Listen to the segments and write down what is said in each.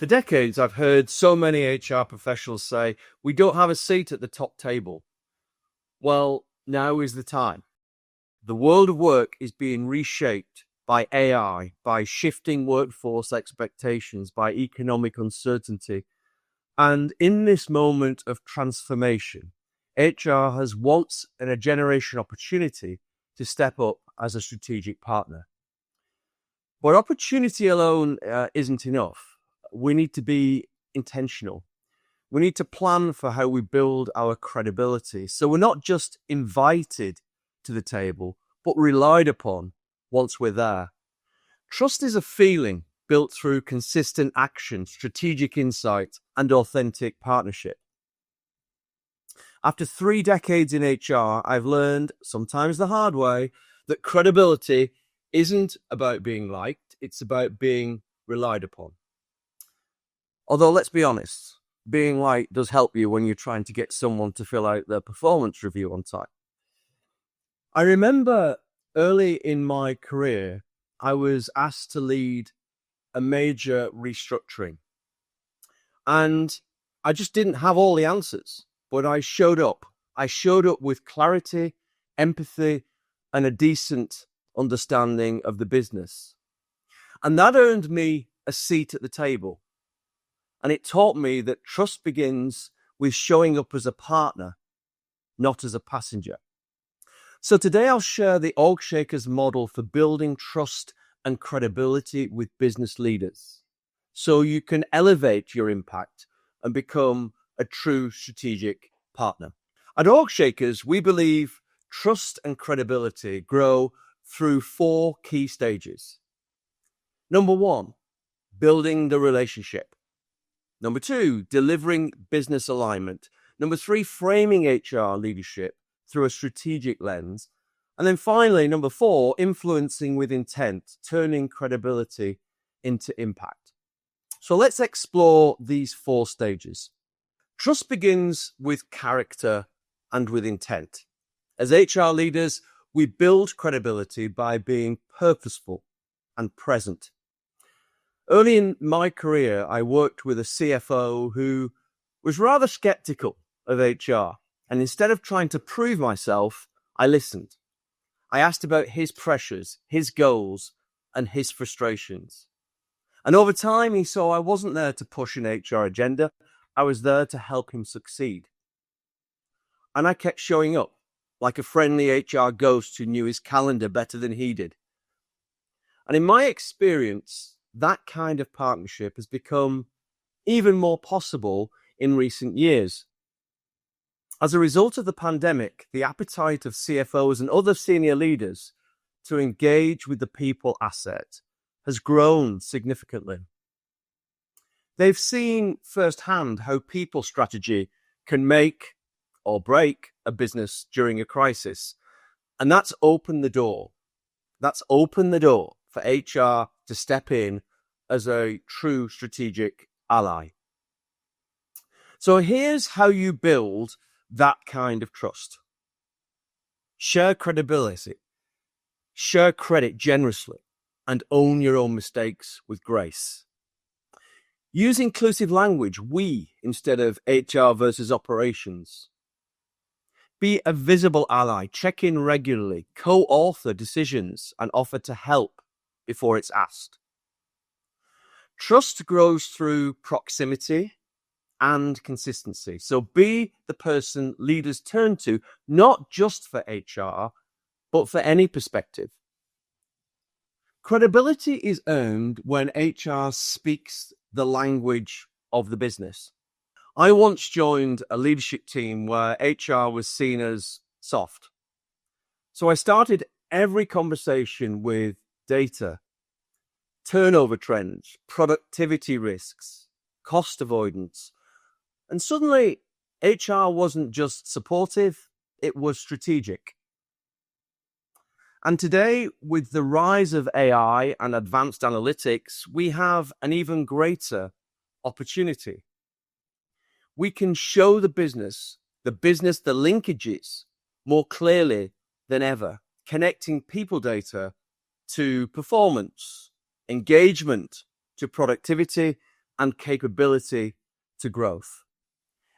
For decades, I've heard so many HR professionals say, we don't have a seat at the top table. Well, now is the time. The world of work is being reshaped by AI, by shifting workforce expectations, by economic uncertainty. And in this moment of transformation, HR has once in a generation opportunity to step up as a strategic partner. But opportunity alone isn't enough. We need to be intentional. We need to plan for how we build our credibility. So we're not just invited to the table, but relied upon once we're there. Trust is a feeling built through consistent action, strategic insight, and authentic partnership. After 3 decades in HR, I've learned, sometimes the hard way, that credibility isn't about being liked, it's about being relied upon. Although, let's be honest, being liked does help you when you're trying to get someone to fill out their performance review on time. I remember early in my career, I was asked to lead a major restructuring. And I just didn't have all the answers, but I showed up. I showed up with clarity, empathy, and a decent understanding of the business. And that earned me a seat at the table. And it taught me that trust begins with showing up as a partner, not as a passenger. So today I'll share the OrgShakers model for building trust and credibility with business leaders, so you can elevate your impact and become a true strategic partner. At OrgShakers, we believe trust and credibility grow through 4 key stages. Number 1, building the relationship. Number 2, delivering business alignment. Number 3, framing HR leadership through a strategic lens. And then finally, number 4, influencing with intent, turning credibility into impact. So let's explore these 4 stages. Trust begins with character and with intent. As HR leaders, we build credibility by being purposeful and present. Early in my career, I worked with a CFO who was rather skeptical of HR. And instead of trying to prove myself, I listened. I asked about his pressures, his goals, and his frustrations. And over time, he saw I wasn't there to push an HR agenda. I was there to help him succeed. And I kept showing up like a friendly HR ghost who knew his calendar better than he did. And in my experience, that kind of partnership has become even more possible in recent years. As a result of the pandemic, the appetite of CFOs and other senior leaders to engage with the people asset has grown significantly. They've seen firsthand how people strategy can make or break a business during a crisis. And that's opened the door. That's opened the door for HR to step in as a true strategic ally. So here's how you build that kind of trust. Share credibility, share credit generously, and own your own mistakes with grace. Use inclusive language, we, instead of HR versus operations. Be a visible ally, check in regularly, co-author decisions, and offer to help before it's asked. Trust grows through proximity and consistency. So be the person leaders turn to, not just for HR, but for any perspective. Credibility is earned when HR speaks the language of the business. I once joined a leadership team where HR was seen as soft. So I started every conversation with data, turnover trends, productivity risks, cost avoidance. And suddenly, HR wasn't just supportive, it was strategic. And today, with the rise of AI and advanced analytics, we have an even greater opportunity. We can show the business, the linkages more clearly than ever, connecting people data to performance, engagement to productivity, and capability to growth.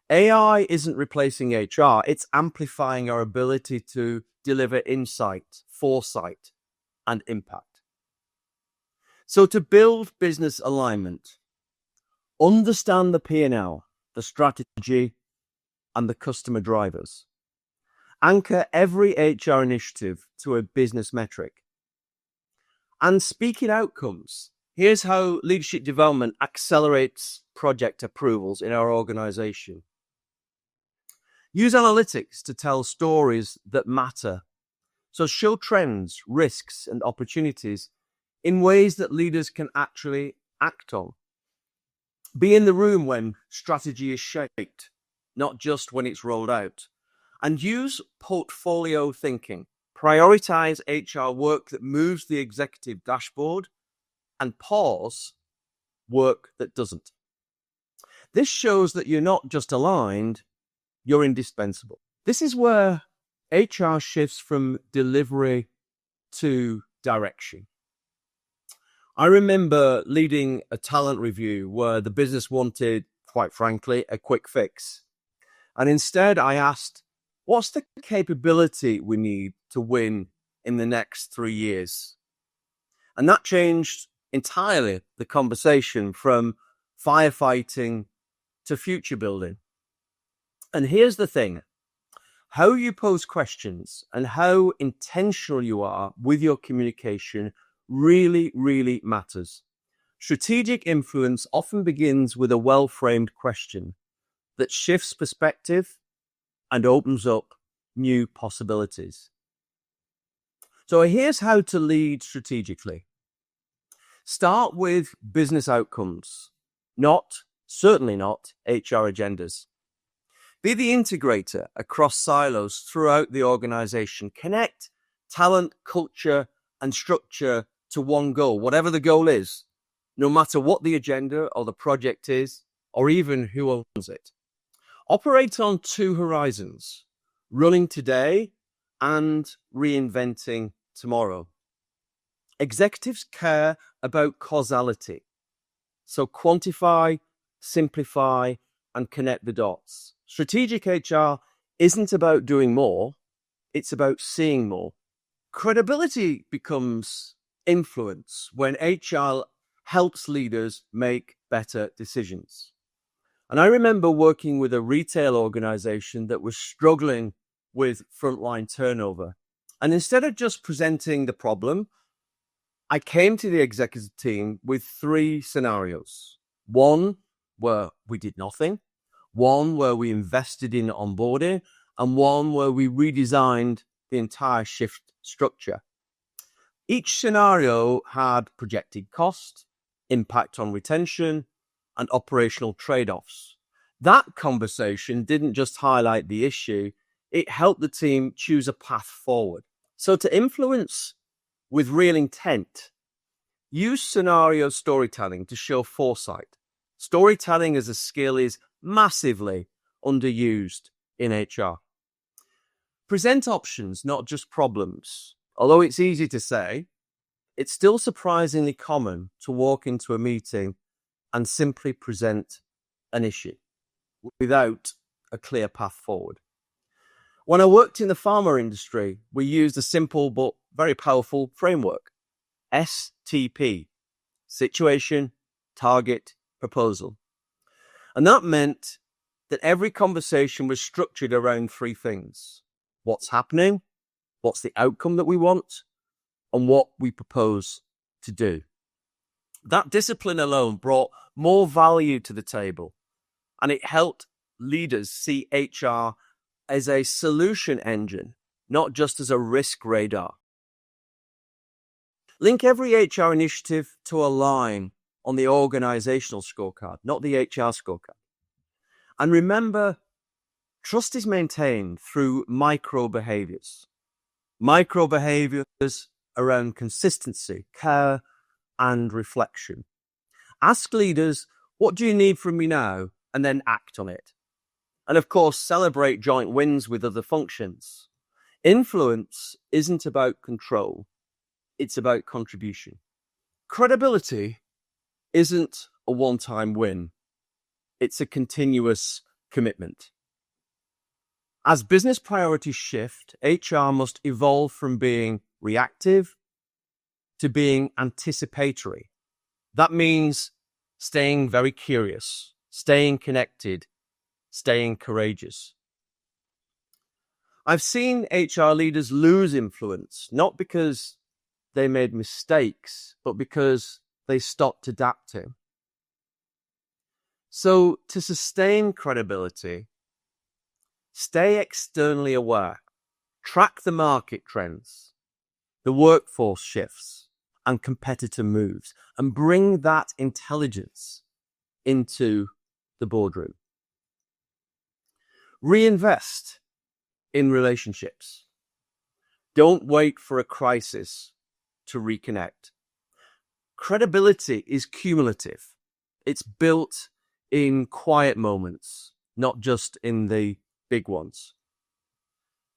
AI isn't replacing HR, it's amplifying our ability to deliver insight, foresight, and impact. So to build business alignment, understand the P&L, the strategy, and the customer drivers. Anchor every HR initiative to a business metric. And speaking outcomes, here's how leadership development accelerates project approvals in our organization. Use analytics to tell stories that matter. So show trends, risks, and opportunities in ways that leaders can actually act on. Be in the room when strategy is shaped, not just when it's rolled out. And use portfolio thinking. Prioritize HR work that moves the executive dashboard and pause work that doesn't. This shows that you're not just aligned, you're indispensable. This is where HR shifts from delivery to direction. I remember leading a talent review where the business wanted, quite frankly, a quick fix. And instead I asked, what's the capability we need to win in the next 3 years? And that changed entirely the conversation from firefighting to future building. And here's the thing, how you pose questions and how intentional you are with your communication really, really matters. Strategic influence often begins with a well-framed question that shifts perspective and opens up new possibilities. So here's how to lead strategically. Start with business outcomes, certainly not HR agendas. Be the integrator across silos throughout the organization. Connect talent, culture, and structure to one goal, whatever the goal is, no matter what the agenda or the project is, or even who owns it. Operate on 2 horizons, running today and reinventing tomorrow. Executives care about causality. So quantify, simplify, and connect the dots. Strategic HR isn't about doing more, it's about seeing more. Credibility becomes influence when HR helps leaders make better decisions. And I remember working with a retail organization that was struggling with frontline turnover. And instead of just presenting the problem, I came to the executive team with 3 scenarios. One where we did nothing, one where we invested in onboarding, and one where we redesigned the entire shift structure. Each scenario had projected cost, impact on retention, and operational trade-offs. That conversation didn't just highlight the issue, it helped the team choose a path forward. So to influence with real intent, use scenario storytelling to show foresight. Storytelling as a skill is massively underused in HR. Present options, not just problems. Although it's easy to say, it's still surprisingly common to walk into a meeting and simply present an issue without a clear path forward. When I worked in the pharma industry, we used a simple but very powerful framework, STP, situation, target, proposal. And that meant that every conversation was structured around 3 things. What's happening, what's the outcome that we want, and what we propose to do. That discipline alone brought more value to the table, and it helped leaders see HR as a solution engine, not just as a risk radar. Link every HR initiative to a line on the organizational scorecard, not the HR scorecard. And remember, trust is maintained through micro behaviors. Micro behaviors around consistency, care, and reflection. Ask leaders, what do you need from me now? And then act on it. And of course, celebrate joint wins with other functions. Influence isn't about control. It's about contribution. Credibility isn't a one-time win. It's a continuous commitment. As business priorities shift, HR must evolve from being reactive to being anticipatory. That means staying very curious, staying connected, staying courageous. I've seen HR leaders lose influence, not because they made mistakes, but because they stopped adapting. So to sustain credibility, stay externally aware, track the market trends, the workforce shifts, and competitor moves, and bring that intelligence into the boardroom. Reinvest in relationships. Don't wait for a crisis to reconnect. Credibility is cumulative. It's built in quiet moments, not just in the big ones.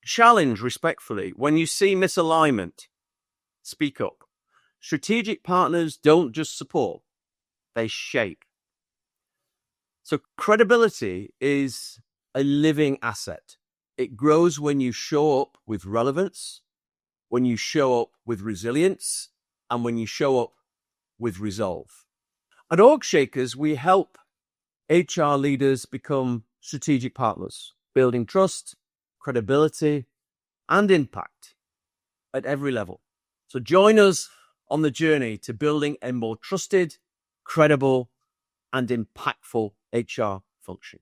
Challenge respectfully. When you see misalignment, speak up. Strategic partners don't just support, they shape. So credibility is a living asset. It grows when you show up with relevance, when you show up with resilience, and when you show up with resolve. At OrgShakers, we help HR leaders become strategic partners, building trust, credibility, and impact at every level. So join us on the journey to building a more trusted, credible, and impactful HR function.